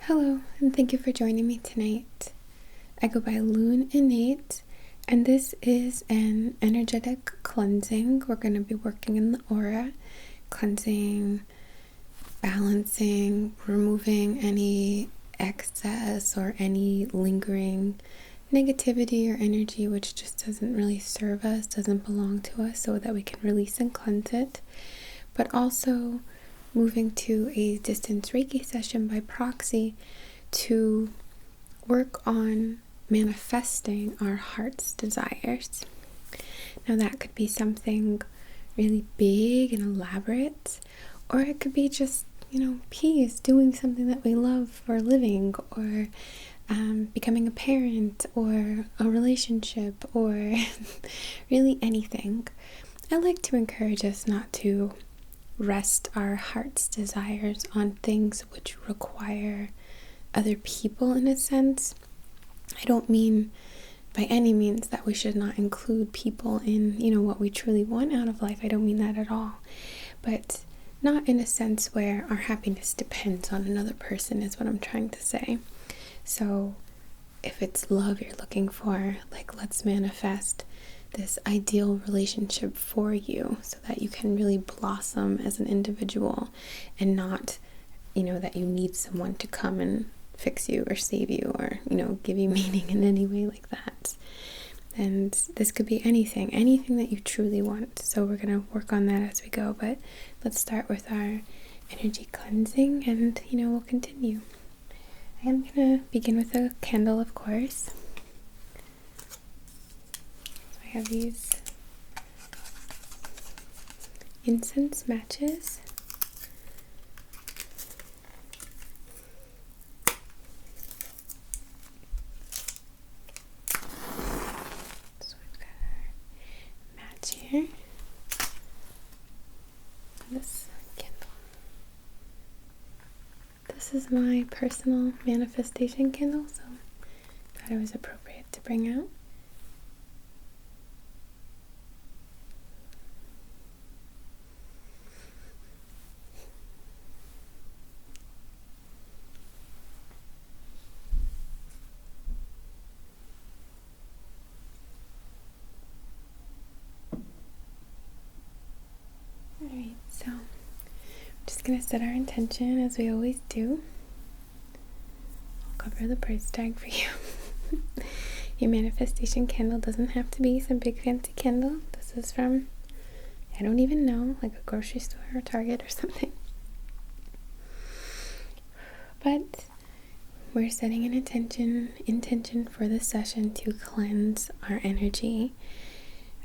Hello, and thank you for joining me tonight. I go by Lune INNATE, and this is an energetic cleansing. We're going to be working in the aura, cleansing, balancing, removing any excess or any lingering negativity or energy which just doesn't really serve us, doesn't belong to us, so that we can release and cleanse it. But also moving to a distance Reiki session by proxy to work on manifesting our heart's desires. Now that could be something really big and elaborate, or it could be just, peace, doing something that we love for a living, or becoming a parent, or a relationship, or really anything. I like to encourage us not to rest our heart's desires on things which require other people, in a sense. I don't mean by any means that we should not include people in, what we truly want out of life. I don't mean that at all. But not in a sense where our happiness depends on another person is what I'm trying to say. So if it's love you're looking for, let's manifest this ideal relationship for you so that you can really blossom as an individual, and not, that you need someone to come and fix you or save you or, give you meaning in any way like that. And this could be anything that you truly want. So we're going to work on that as we go, but let's start with our energy cleansing and, we'll continue. I am going to begin with a candle, of course. I have these incense matches. So we've got our match here. This candle. This is my personal manifestation candle, so I thought it was appropriate to bring out. Alright, so I'm just going to set our intention as we always do. I'll cover the price tag for you. Your manifestation candle doesn't have to be some big fancy candle. This is from, I don't even know, like a grocery store or Target or something. But we're setting an intention for this session to cleanse our energy.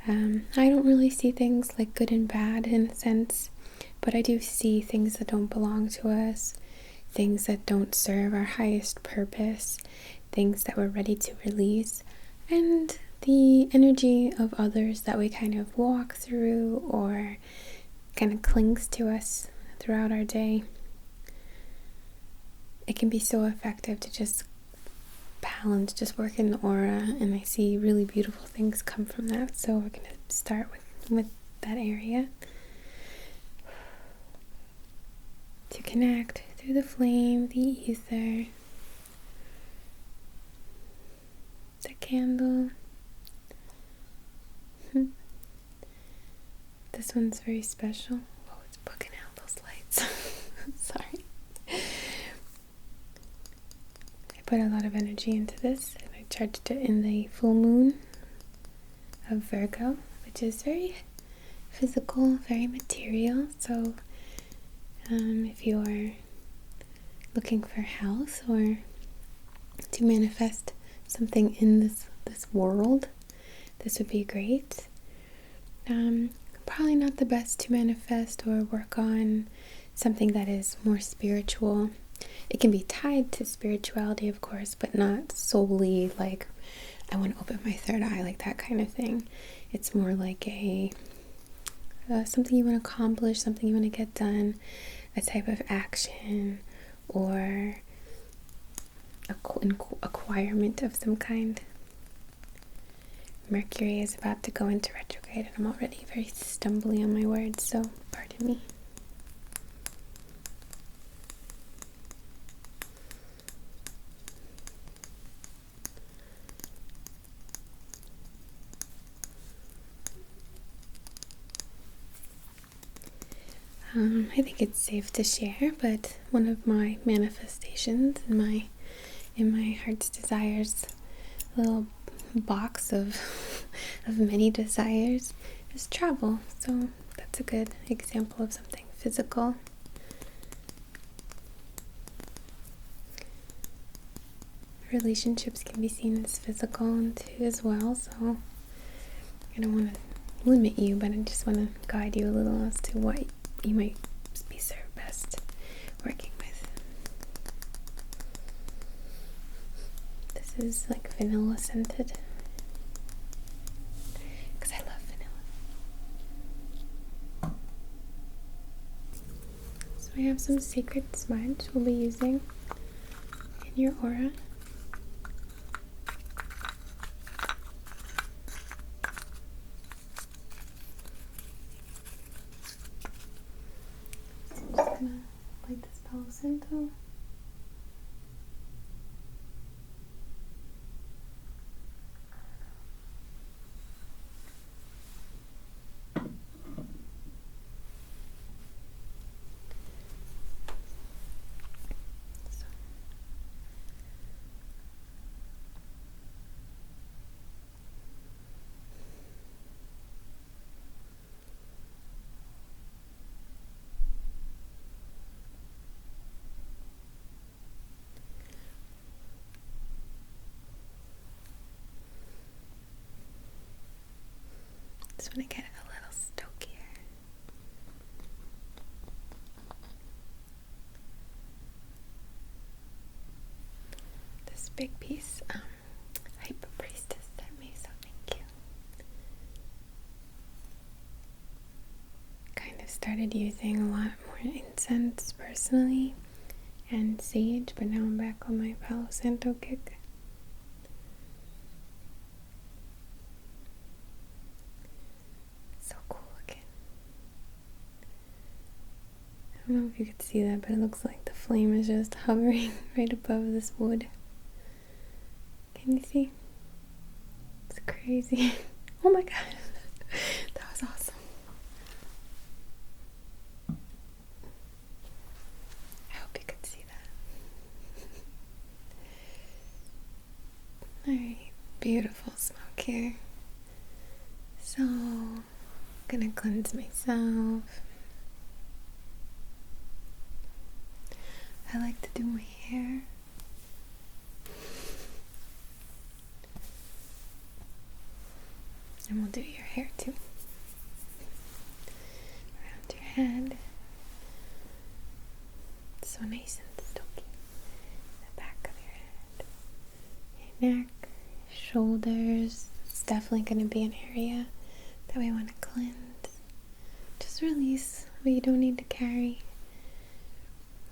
I don't really see things like good and bad in a sense, but I do see things that don't belong to us, things that don't serve our highest purpose, things that we're ready to release, and the energy of others that we kind of walk through or kind of clings to us throughout our day. It can be so effective to just balance, just work in the aura, and I see really beautiful things come from that. So we're going to start with that area to connect through the flame, the ether, the candle. This one's very special. Oh, it's bugging out those lights. Sorry. Put a lot of energy into this, and I charged it in the full moon of Virgo, which is very physical, very material. So if you're looking for health or to manifest something in this world, this would be great. Probably not the best to manifest or work on something that is more spiritual. It can be tied to spirituality, of course, but not solely like I want to open my third eye, like that kind of thing. It's more like a something you want to accomplish, something you want to get done, a type of action, or acquirement of some kind. Mercury is about to go into retrograde, and I'm already very stumbly on my words, so pardon me. I think it's safe to share, but one of my manifestations in my heart's desires, little box of many desires, is travel. So that's a good example of something physical. Relationships can be seen as physical too as well, so I don't want to limit you, but I just want to guide you a little as to what you might be served best working with. This is like vanilla scented, because I love vanilla. So I have some sacred smudge we'll be using in your aura. Light this Palo Santo. Just want to get a little stokier. This big piece, Hyper Priestess sent me, so thank you. Kind of started using a lot more incense personally and sage, but now I'm back on my Palo Santo kick. I don't know if you could see that, but it looks like the flame is just hovering right above this wood. Can you see? It's crazy. Oh my god. That was awesome. I hope you could see that. Alright, beautiful smoke here. So, I'm gonna cleanse myself. I like to do my hair. And we'll do your hair too. Around your head. So nice and silky. The back of your head. Your neck, shoulders. It's definitely going to be an area that we want to cleanse. Just release what you don't need to carry.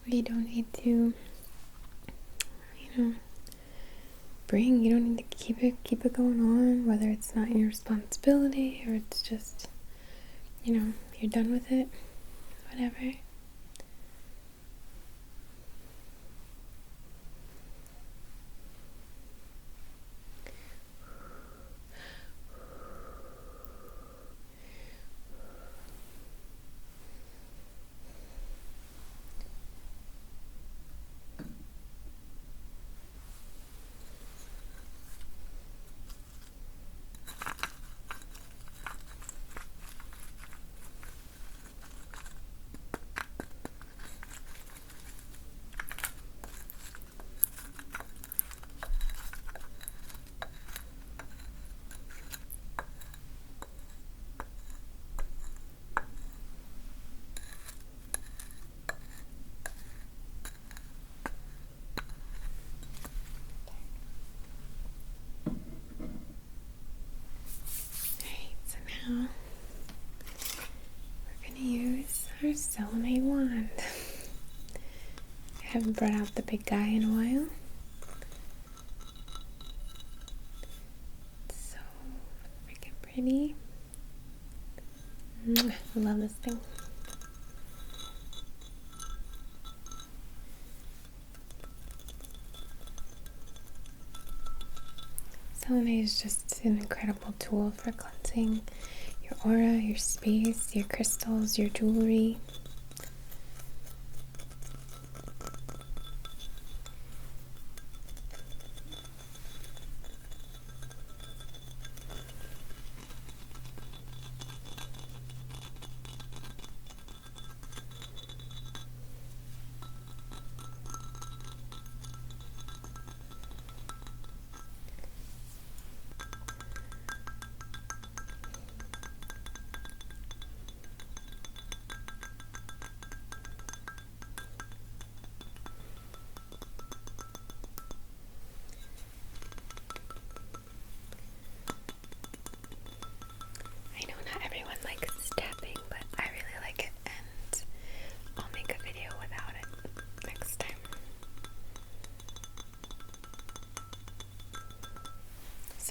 You don't need to, bring. You don't need to keep it going on, whether it's not your responsibility or it's just, you're done with it, whatever. Now we're going to use our selenite wand. I haven't brought out the big guy in a while. It's so freaking pretty. I love this thing. Selenite is just an incredible tool for cleansing your aura, your space, your crystals, your jewelry,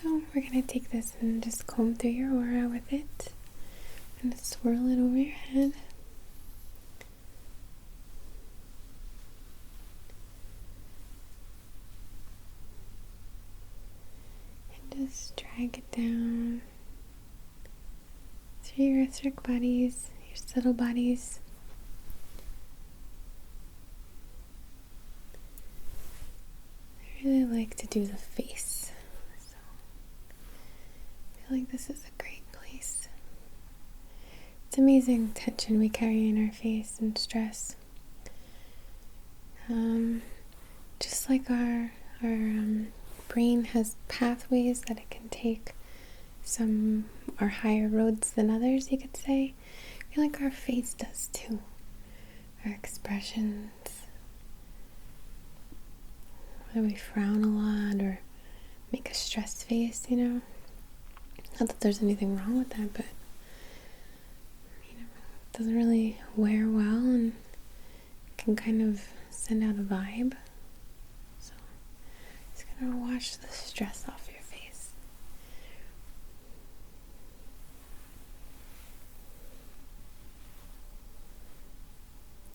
So we're going to take this and just comb through your aura with it and swirl it over your head. And just drag it down through your etheric bodies, your subtle bodies. I really like to do the face, so I feel like this is a great place. It's amazing tension we carry in our face and stress. Just like our brain has pathways that it can take, some are higher roads than others, you could say. I feel like our face does too. Our expressions, whether we frown a lot or make a stressed face, you know. Not that there's anything wrong with that, but it doesn't really wear well and can kind of send out a vibe. So I'm just gonna wash the stress off your face.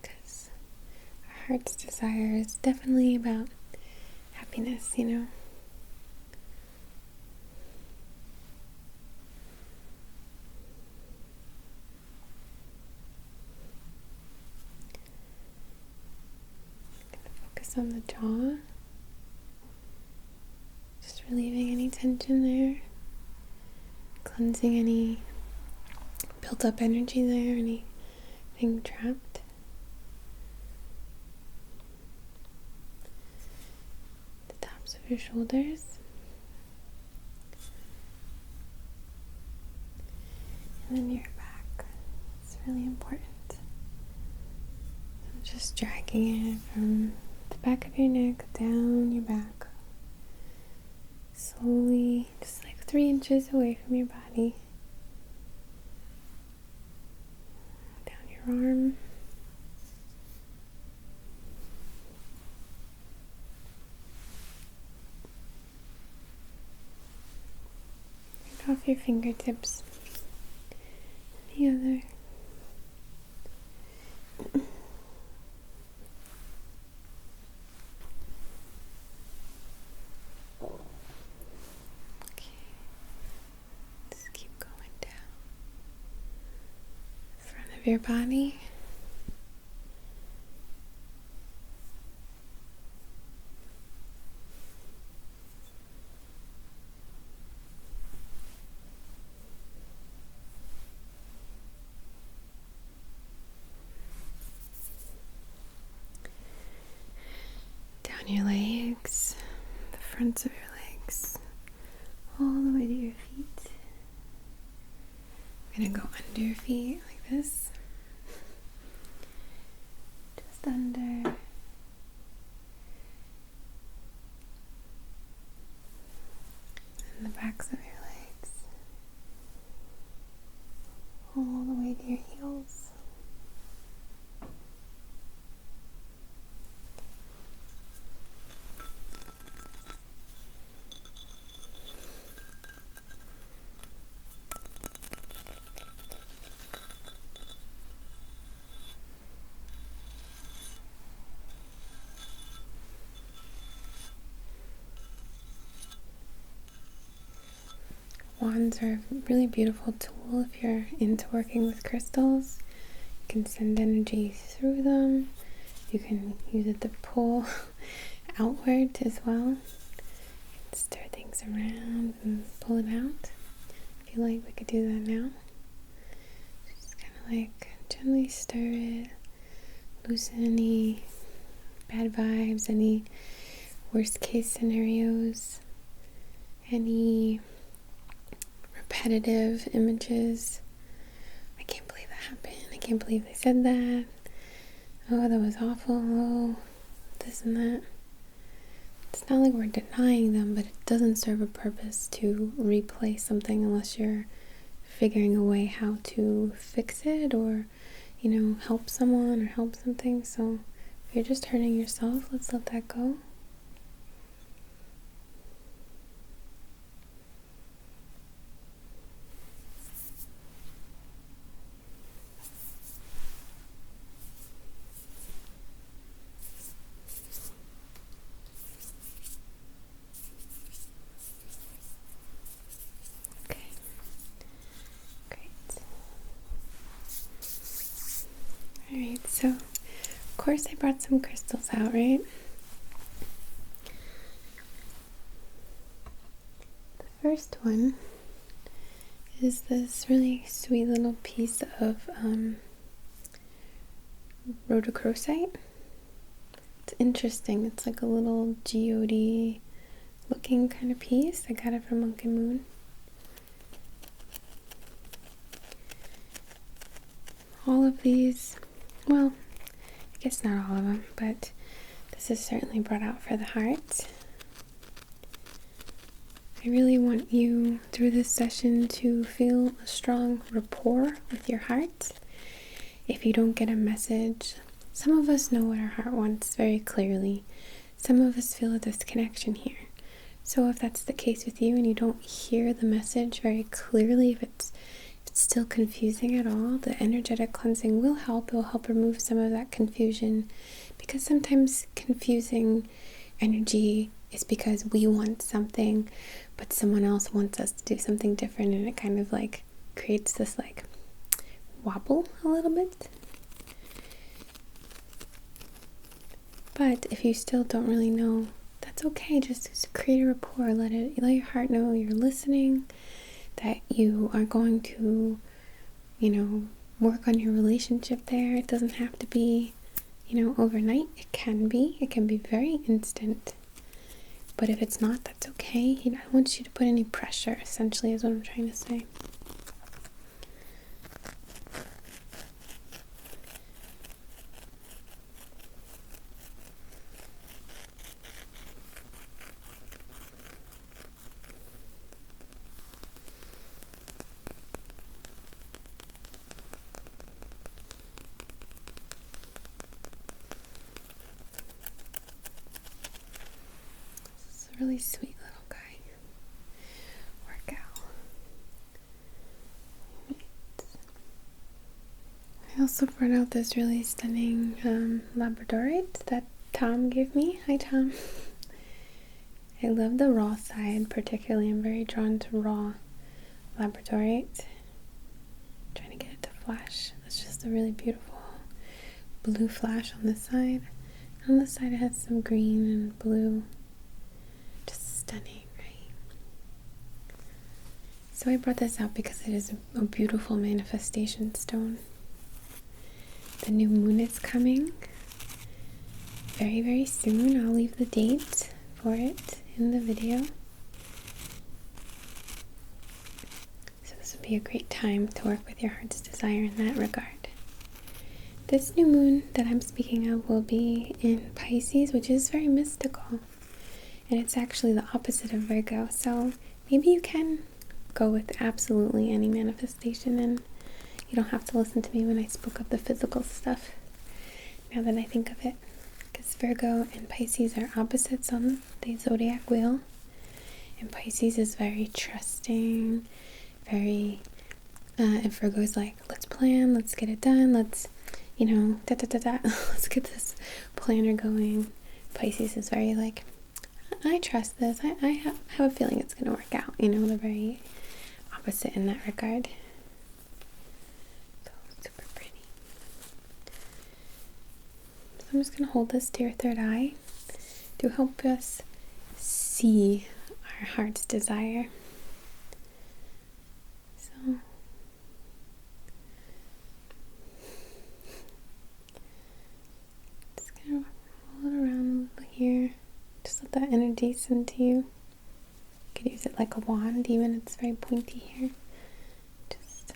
Because our heart's desire is definitely about happiness, you know. Focus on the jaw, just relieving any tension there, cleansing any built up energy there, anything trapped. The tops of your shoulders, and then your back. It's really important. I'm just dragging it from the back of your neck down your back, slowly, just like 3 inches away from your body, down your arm, and off your fingertips, the other. Your body, down your legs, the fronts of your legs, all the way to your feet. I'm gonna go under your feet like this. Under, and the backs of your legs, all the way to your heels. Wands are a really beautiful tool if you're into working with crystals. You can send energy through them. You can use it to pull outward as well. Stir things around and pull it out. I feel like we could do that now. Just kind of like gently stir it, loosen any bad vibes, any worst case scenarios, any repetitive images. I can't believe that happened. I can't believe they said that. Oh, that was awful. Oh, this and that. It's not like we're denying them, but it doesn't serve a purpose to replay something unless you're figuring a way how to fix it or, you know, help someone or help something. So if you're just hurting yourself, let's let that go. course I brought some crystals out, right? The first one is this really sweet little piece of Rhodochrosite. It's interesting. It's like a little geode looking kind of piece. I got it from Monk and Moon. All of these, well, I guess not all of them, but this is certainly brought out for the heart. I really want you through this session to feel a strong rapport with your heart. If you don't get a message, some of us know what our heart wants very clearly. Some of us feel a disconnection here. So if that's the case with you and you don't hear the message very clearly, if it's still confusing at all, the energetic cleansing will help. It will help remove some of that confusion, because sometimes confusing energy is because we want something, but someone else wants us to do something different, and it kind of like creates this like wobble a little bit. But if you still don't really know, that's okay. Just create a rapport. Let your heart know you're listening, that you are going to, work on your relationship there. It doesn't have to be, overnight. It can be very instant. But if it's not, that's okay. I don't want you to put any pressure, essentially, is what I'm trying to say. Really sweet little guy. Workout. I also brought out this really stunning labradorite that Tom gave me. Hi, Tom. I love the raw side particularly. I'm very drawn to raw labradorite. I'm trying to get it to flash. It's just a really beautiful blue flash on this side. On this side it has some green and blue. Stunning, right? So I brought this out because it is a beautiful manifestation stone. The new moon is coming very, very soon. I'll leave the date for it in the video. So this would be a great time to work with your heart's desire in that regard. This new moon that I'm speaking of will be in Pisces, which is very mystical. And it's actually the opposite of Virgo, so maybe you can go with absolutely any manifestation, and you don't have to listen to me when I spoke of the physical stuff, now that I think of it, because Virgo and Pisces are opposites on the zodiac wheel, and Pisces is very trusting, very, and Virgo's like, let's plan, let's get it done, let's, let's get this planner going. Pisces is very like, I trust this. I have a feeling it's going to work out. They're very opposite in that regard. So super pretty. So I'm just going to hold this to your third eye to help us see our heart's desire. So just going to roll it around here. Just let that energy send to you. You could use it like a wand, even. It's very pointy here. Just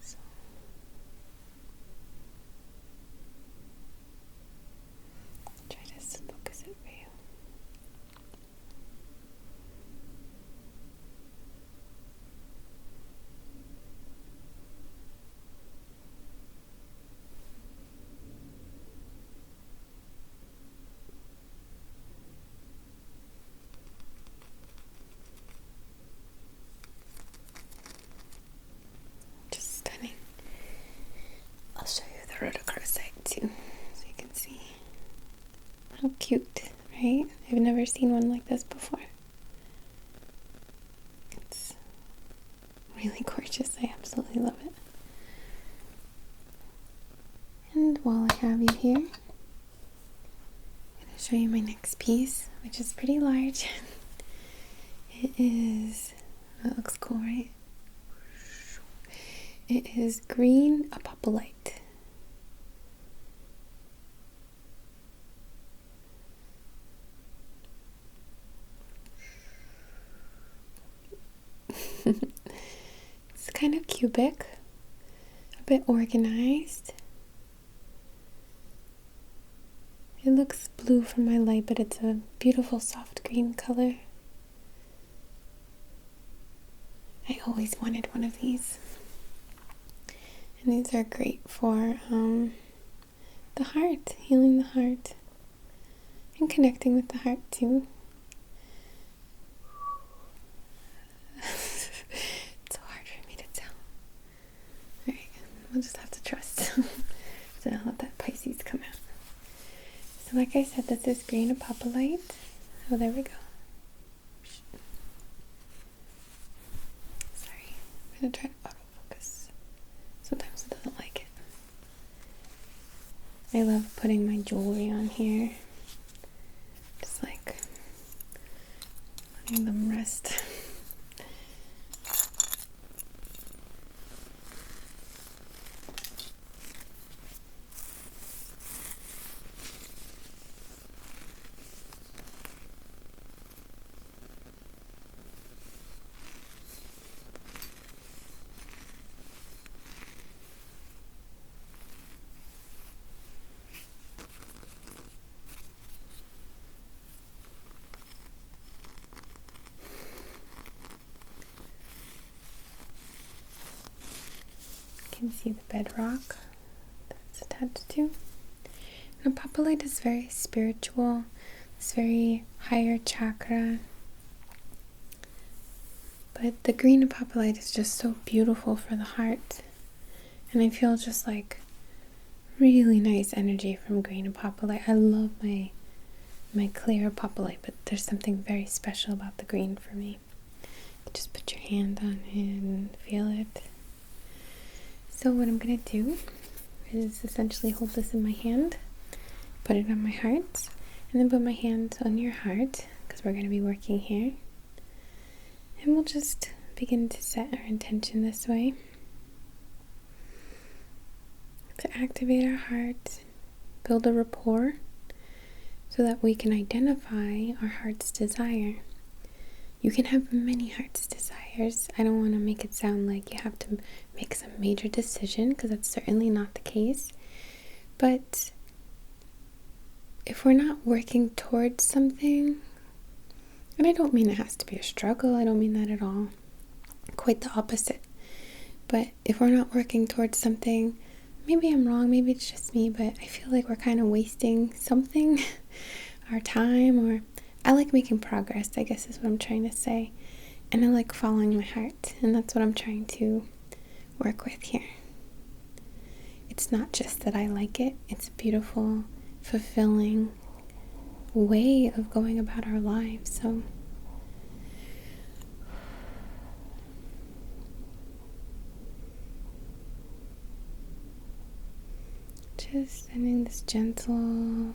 so. Try to focus it for you. I'll show you the Rhodochrosite too, so you can see how cute, right? I've never seen one like this before. really gorgeous. I absolutely love it. And while I have you here, I'm going to show you my next piece, which is pretty large. That looks cool, right? It is green apophyllite. It's kind of cubic, a bit organized. It looks blue from my light, but it's a beautiful soft green color. I always wanted one of these. And these are great for the heart, healing the heart, and connecting with the heart too. It's so hard for me to tell. Alright, we'll just have to trust. So I'll let that Pisces come out. So like I said, this is green apophyllite. Oh, there we go. Sorry, I'm going to try to autofocus. Sometimes it doesn't like it. I love putting my jewelry on here. Just like letting them rest. You can see the bedrock that's attached to. And apophyllite is very spiritual. It's very higher chakra. But the green apophyllite is just so beautiful for the heart. And I feel just like really nice energy from green apophyllite. I love my clear apophyllite, but there's something very special about the green for me. Just put your hand on it and feel it. So what I'm going to do is essentially hold this in my hand, put it on my heart, and then put my hand on your heart, because we're going to be working here. And we'll just begin to set our intention this way. To activate our heart, build a rapport, so that we can identify our heart's desire. You can have many heart's desires. I don't want to make it sound like you have to make some major decision, because that's certainly not the case. But if we're not working towards something, and I don't mean it has to be a struggle, I don't mean that at all. Quite the opposite. But if we're not working towards something, maybe I'm wrong, maybe it's just me, but I feel like we're kind of wasting something, our time, or I like making progress, I guess is what I'm trying to say. And I like following my heart, and that's what I'm trying to work with here. It's not just that I like it, it's a beautiful, fulfilling way of going about our lives. So just sending this gentle,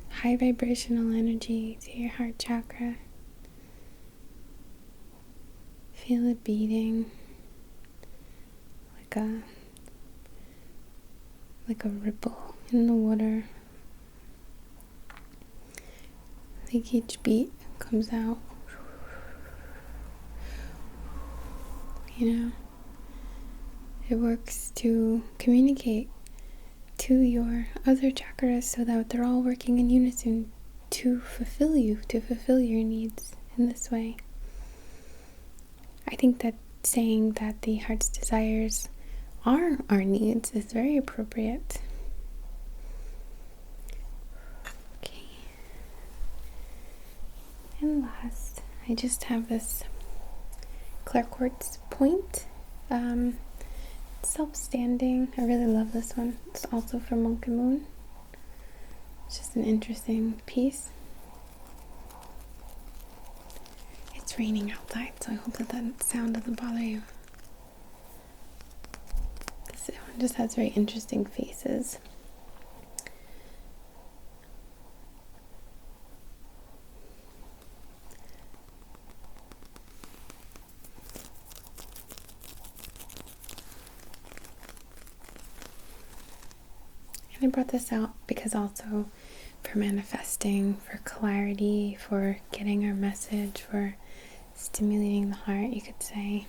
high vibrational energy to your heart chakra. Feel it beating like a ripple in the water. Like each beat comes out, it works to communicate to your other chakras so that they're all working in unison to fulfill you, to fulfill your needs in this way. I think that saying that the heart's desires are our needs is very appropriate. Okay. And last, I just have this clear quartz point. Self-standing. I really love this one. It's also from Monk and Moon. It's just an interesting piece. It's raining outside, so I hope that sound doesn't bother you. this one just has very interesting faces. And I brought this out because also for manifesting, for clarity, for getting our message, for stimulating the heart, you could say.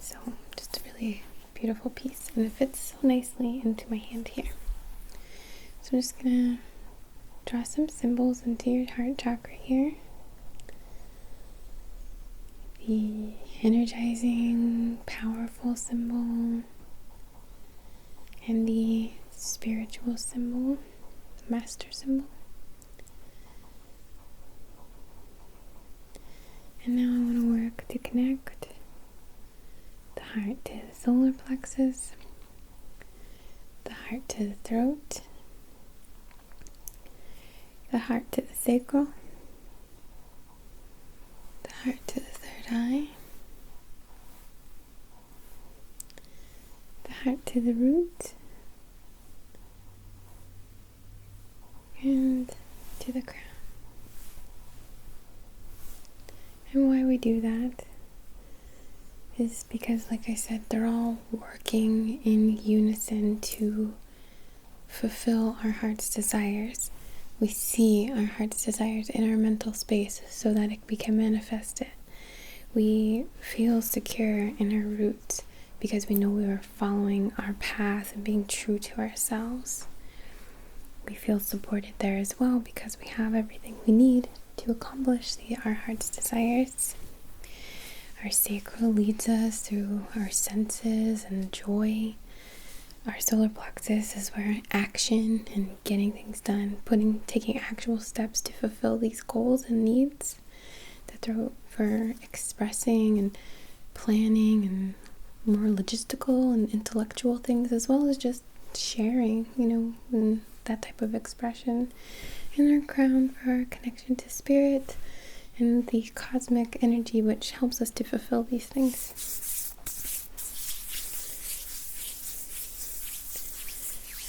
So just a really beautiful piece, and it fits so nicely into my hand here. So I'm just gonna draw some symbols into your heart chakra here. The energizing, powerful symbol, and the spiritual symbol, master symbol. And now I want to work to connect the heart to the solar plexus, the heart to the throat, the heart to the sacral, the heart to the third eye, the heart to the root, and to the crown. And why we do that is because, like I said, they're all working in unison to fulfill our heart's desires. We see our heart's desires in our mental space so that we can manifest it. We feel secure in our roots because we know we are following our path and being true to ourselves. We feel supported there as well because we have everything we need to accomplish our heart's desires. Our sacral leads us through our senses and joy. Our solar plexus is where action and getting things done, taking actual steps to fulfill these goals and needs. The throat for expressing and planning and more logistical and intellectual things, as well as just sharing, and that type of expression. And our crown for our connection to spirit and the cosmic energy, which helps us to fulfill these things.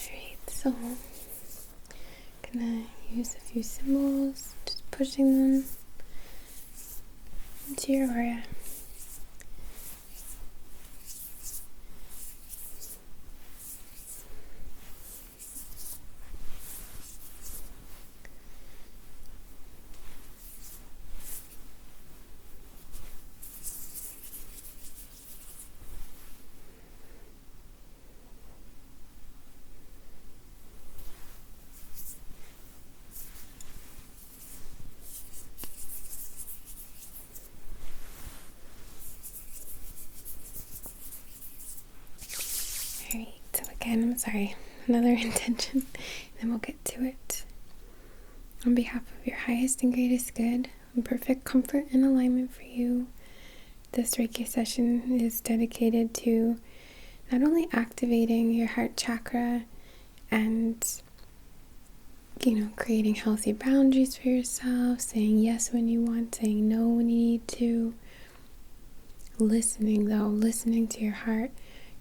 Alright, so I'm gonna use a few symbols, just pushing them into your aura. Alright, so again, I'm sorry, another intention, then we'll get to it. On behalf of your highest and greatest good, and perfect comfort and alignment for you, this Reiki session is dedicated to not only activating your heart chakra and, creating healthy boundaries for yourself, saying yes when you want, saying no when you need to, listening to your heart,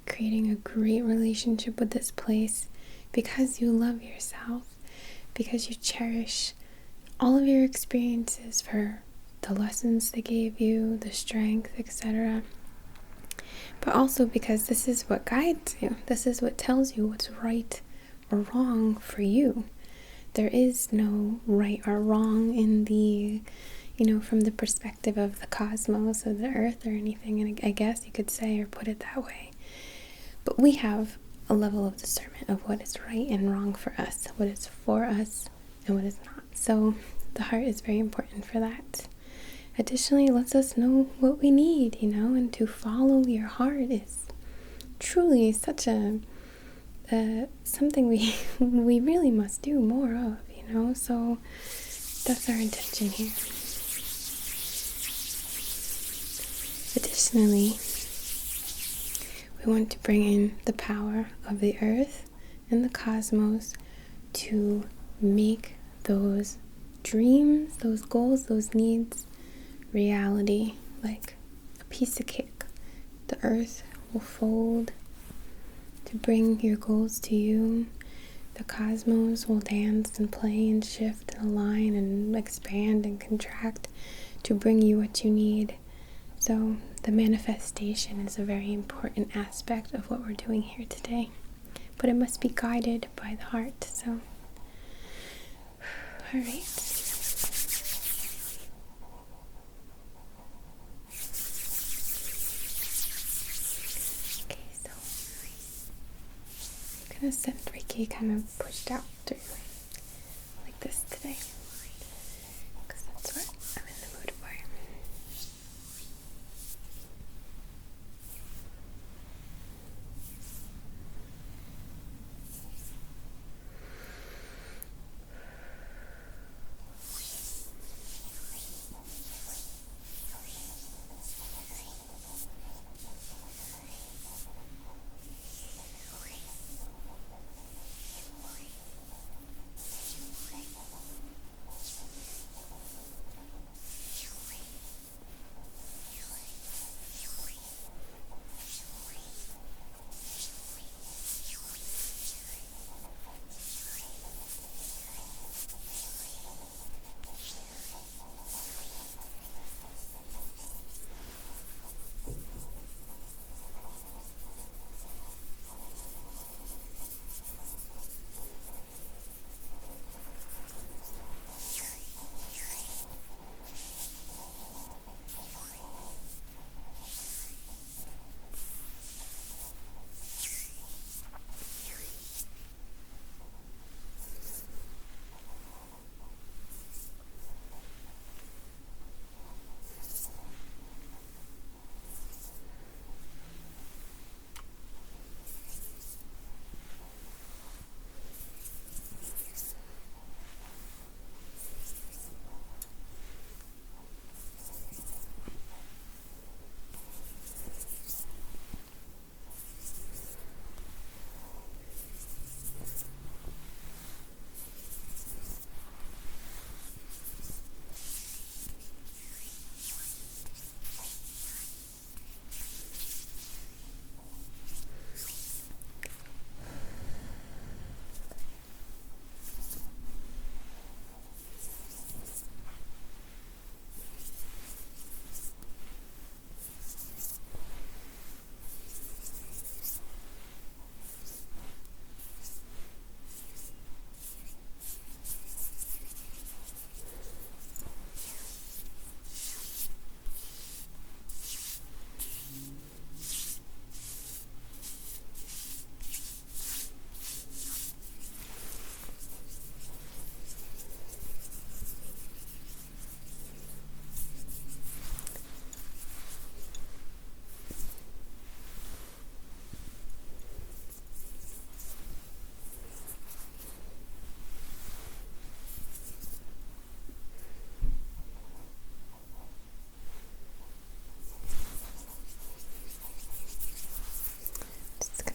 creating a great relationship with this place because you love yourself, because you cherish all of your experiences for the lessons they gave you, the strength, etc. But also because this is what guides you. This is what tells you what's right or wrong for you. There is no right or wrong in the, from the perspective of the cosmos or the earth or anything, and I guess you could say or put it that way. But we have a level of discernment of what is right and wrong for us, what is for us and what is not. So the heart is very important for that. Additionally, it lets us know what we need, and to follow your heart is truly such a something we really must do more of, so that's our intention here. Additionally, we want to bring in the power of the earth and the cosmos to make those dreams, those goals, those needs reality, like a piece of cake. The earth will fold to bring your goals to you. The cosmos will dance and play and shift and align and expand and contract to bring you what you need. So the manifestation is a very important aspect of what we're doing here today. But it must be guided by the heart. So, all right. Okay, so I'm gonna send Reiki kind of pushed out through like this today, because that's what I'm in the mood for.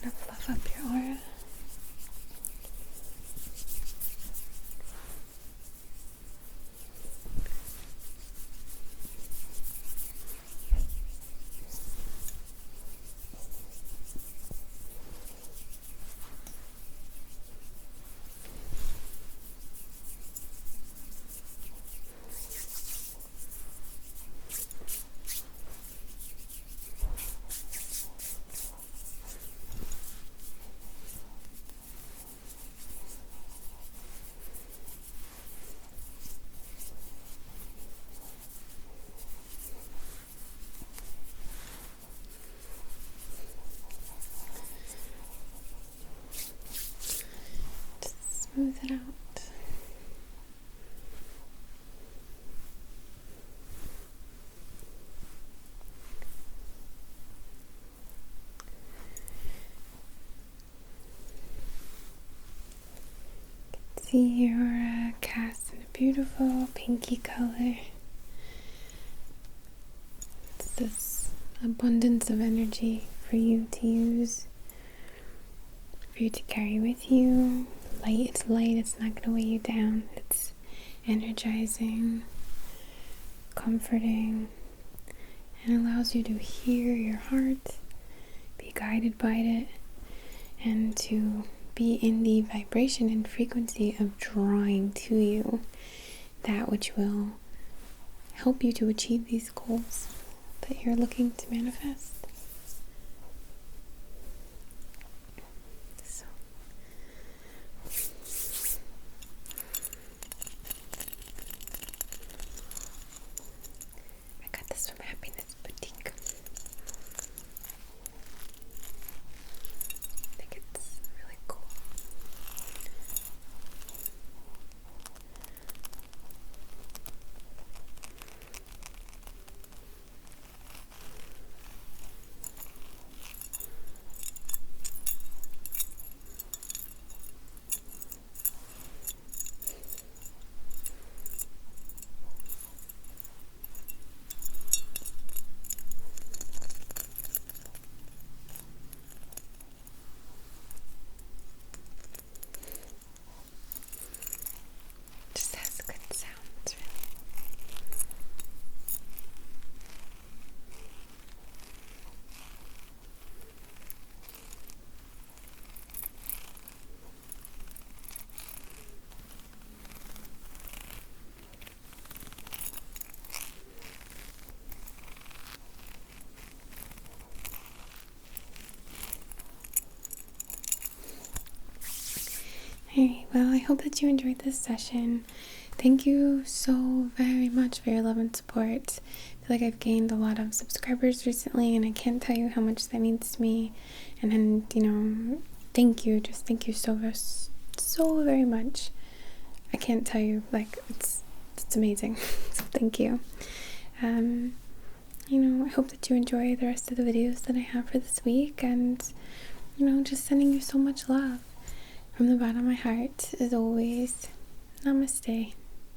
Fluff up your aura. Smooth it out. See your aura cast in a beautiful pinky color. It's this abundance of energy for you to use, for you to carry with you. It's light, it's not going to weigh you down. It's energizing, comforting, and allows you to hear your heart, be guided by it, and to be in the vibration and frequency of drawing to you that which will help you to achieve these goals that you're looking to manifest. So, I got this from Happiness Boutique. I think it's really cool. Just has good sounds, really. Alright, well, I hope that you enjoyed this session. Thank you so very much for your love and support. I feel like I've gained a lot of subscribers recently, and I can't tell you how much that means to me. And thank you. Just thank you so very much. I can't tell you, like, it's amazing. So thank you. I hope that you enjoy the rest of the videos that I have for this week, and just sending you so much love from the bottom of my heart. As always, namaste.